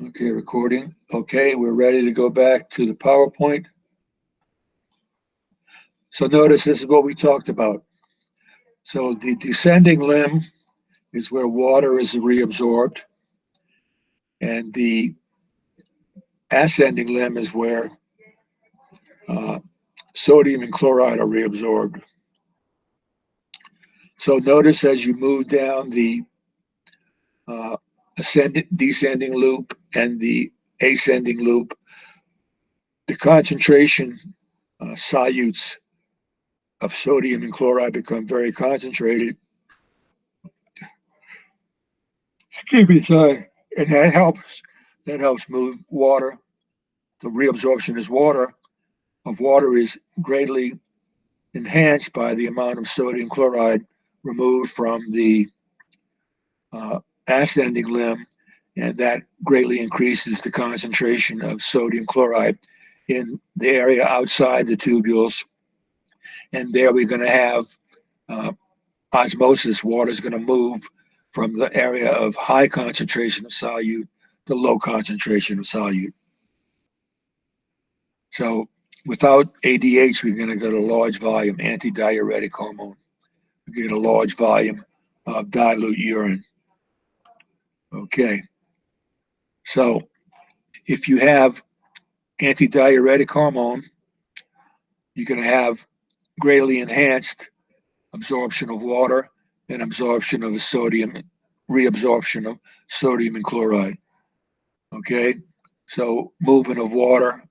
Okay, recording. Okay, we're ready to go back to the PowerPoint. So notice this is what we talked about. So the descending limb is where water is reabsorbed, and the ascending limb is where uh, sodium and chloride are reabsorbed. So notice as you move down the descending loop and the ascending loop, the concentration solutes of sodium and chloride become very concentrated. Excuse me, sorry. And that helps move water. The reabsorption of water is greatly enhanced by the amount of sodium chloride removed from the ascending limb, and that greatly increases the concentration of sodium chloride in the area outside the tubules. And there we're going to have osmosis. Water is going to move from the area of high concentration of solute to low concentration of solute. So without ADH, we're going to get a large volume antidiuretic hormone. We get a large volume of dilute urine. Okay. So if you have antidiuretic hormone, you're going to have greatly enhanced absorption of water and absorption of sodium, reabsorption of sodium and chloride. Okay. So movement of water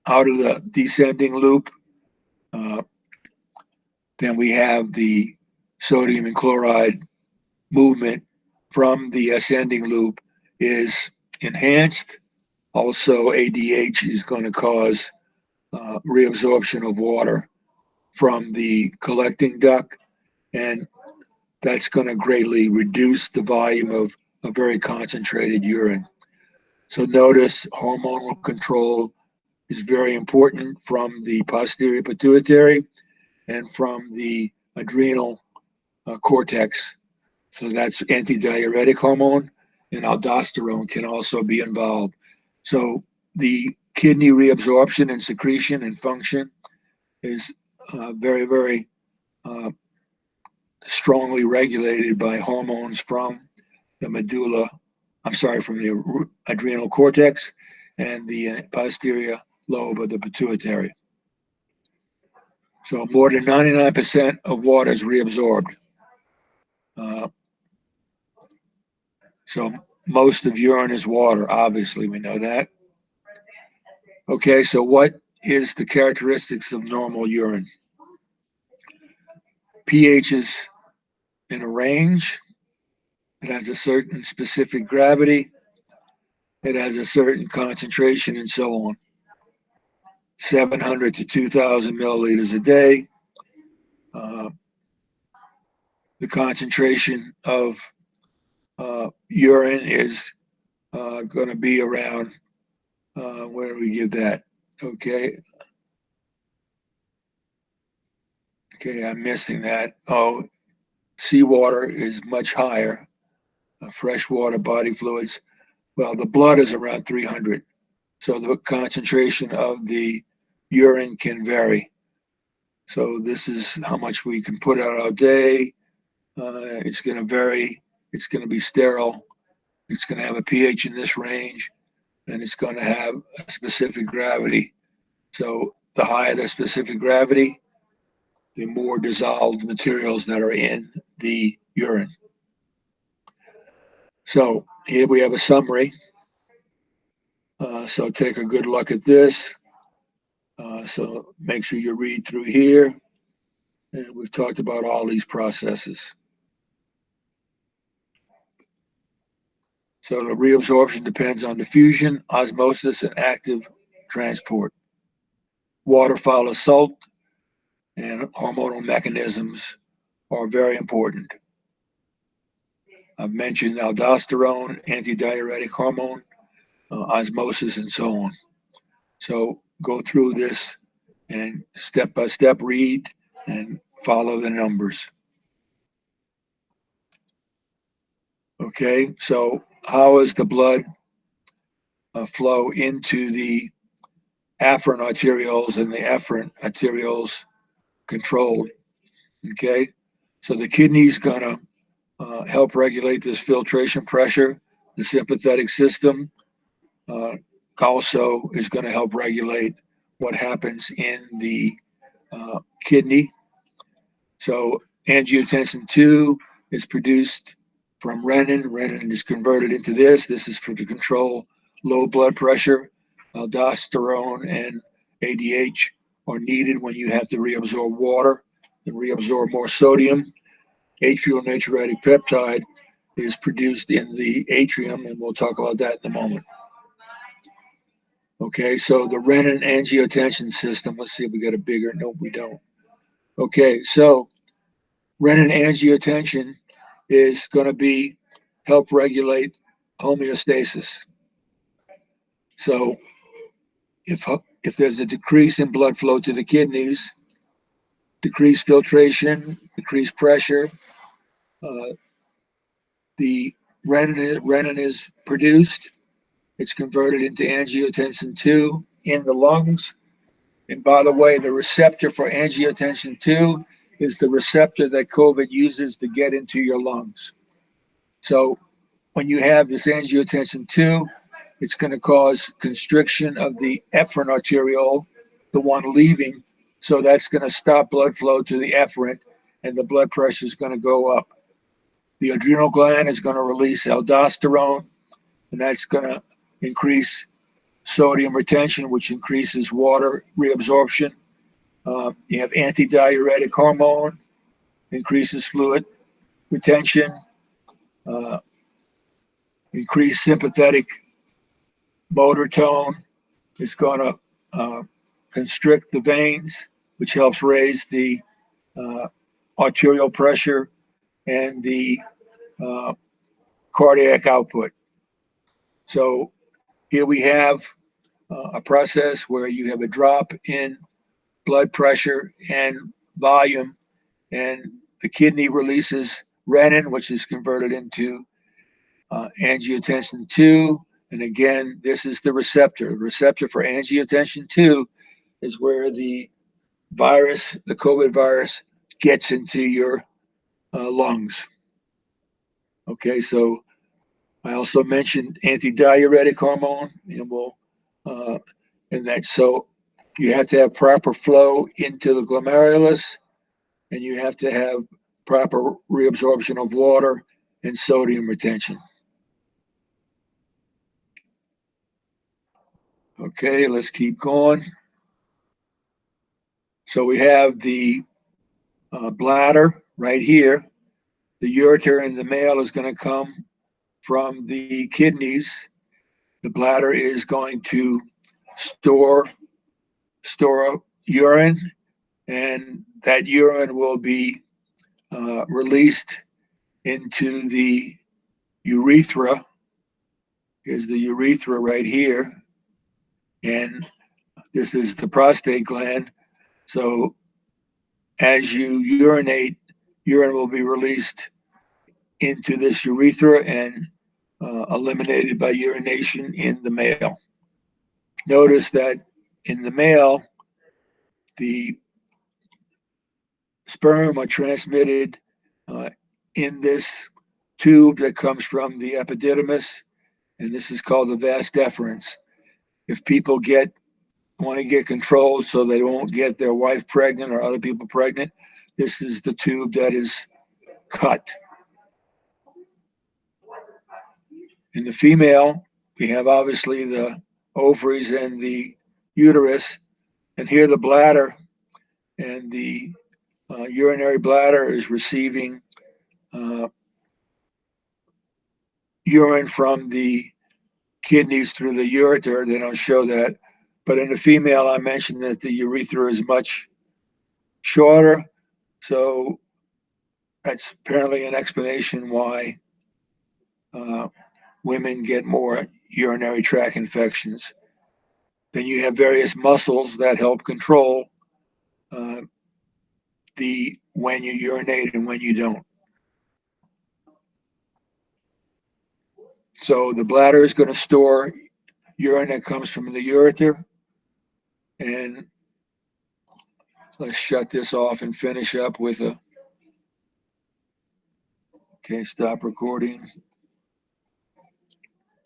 out of the descending loop. Then we have the sodium and chloride movement from the ascending loop is enhanced. Also, ADH is going to cause reabsorption of water from the collecting duct, and that's going to greatly reduce the volume of a very concentrated urine. So notice hormonal control is very important from the posterior pituitary and from the adrenal cortex. So that's antidiuretic hormone, and aldosterone can also be involved. So the kidney reabsorption and secretion and function is very, very uh, strongly regulated by hormones from the medulla, from the adrenal cortex and the posterior lobe of the pituitary. So more than 99% of water is reabsorbed. Uh, so most of urine is water, obviously, we know that. Okay, so what is the characteristics of normal urine? pH is in a range. It has a certain specific gravity. It has a certain concentration and so on. 700 to 2,000 milliliters a day. Uh, the concentration of urine is going to be around, where do we give that? Okay. Okay, I'm missing that. Oh, seawater is much higher. Freshwater body fluids. Well, the blood is around 300. So the concentration of the urine can vary. So this is how much we can put out a day. It's going to vary. It's going to be sterile. It's going to have a pH in this range, and it's going to have a specific gravity. So the higher the specific gravity, the more dissolved materials that are in the urine. So here we have a summary. So take a good look at this. So make sure you read through here. And we've talked about all these processes. So the reabsorption depends on diffusion, osmosis, and active transport. Water follows salt, and hormonal mechanisms are very important. I've mentioned aldosterone, antidiuretic hormone, osmosis, and so on. So go through this and step by step read and follow the numbers. Okay, so how is the blood flow into the afferent arterioles, and the afferent arterioles controlled. Okay, so the kidney's gonna help regulate this filtration pressure. The sympathetic system also is going to help regulate what happens in the kidney. So angiotensin 2 is produced from renin. Renin is converted into this. This is for to control low blood pressure. Aldosterone and ADH are needed when you have to reabsorb water and reabsorb more sodium. Atrial natriuretic peptide is produced in the atrium, and we'll talk about that in a moment. Okay, so the renin angiotensin system, let's see if we get a bigger, no, we don't. Okay, so renin angiotensin is going to help regulate homeostasis. So if there's a decrease in blood flow to the kidneys, decreased filtration, decreased pressure, the renin is produced. It's converted into angiotensin 2 in the lungs. And by the way, the receptor for angiotensin 2 is the receptor that COVID uses to get into your lungs. So when you have this angiotensin 2, it's going to cause constriction of the efferent arteriole, the one leaving. So that's going to stop blood flow to the efferent, and the blood pressure is going to go up. The adrenal gland is going to release aldosterone, and that's going to increase sodium retention, which increases water reabsorption. You have antidiuretic hormone, increases fluid retention, increased sympathetic motor tone. It's going to constrict the veins, which helps raise the arterial pressure and the cardiac output. So here we have a process where you have a drop in blood pressure and volume, and the kidney releases renin, which is converted into angiotensin 2. And again, this is the receptor. The receptor for angiotensin 2 is where the virus, the COVID virus, gets into your lungs. Okay, so I also mentioned antidiuretic hormone, and that so you have to have proper flow into the glomerulus, and you have to have proper reabsorption of water and sodium retention. Okay, let's keep going. So we have the bladder right here. The ureter in the male is going to come from the kidneys. The bladder is going to store urine, and that urine will be released into the urethra. Here's the urethra right here, and this is the prostate gland. So as you urinate, urine will be released into this urethra and eliminated by urination in the male. Notice that in the male, the sperm are transmitted in this tube that comes from the epididymis, and this is called the vas deferens. If people want to get controlled so they won't get their wife pregnant or other people pregnant, this is the tube that is cut. In the female, we have obviously the ovaries and the uterus, and here the bladder, and the urinary bladder is receiving urine from the kidneys through the ureter. They don't show that. But in the female, I mentioned that the urethra is much shorter. So that's apparently an explanation why women get more urinary tract infections. Then you have various muscles that help control when you urinate and when you don't. So the bladder is going to store urine that comes from the ureter. And let's shut this off and finish up with a, okay, stop recording.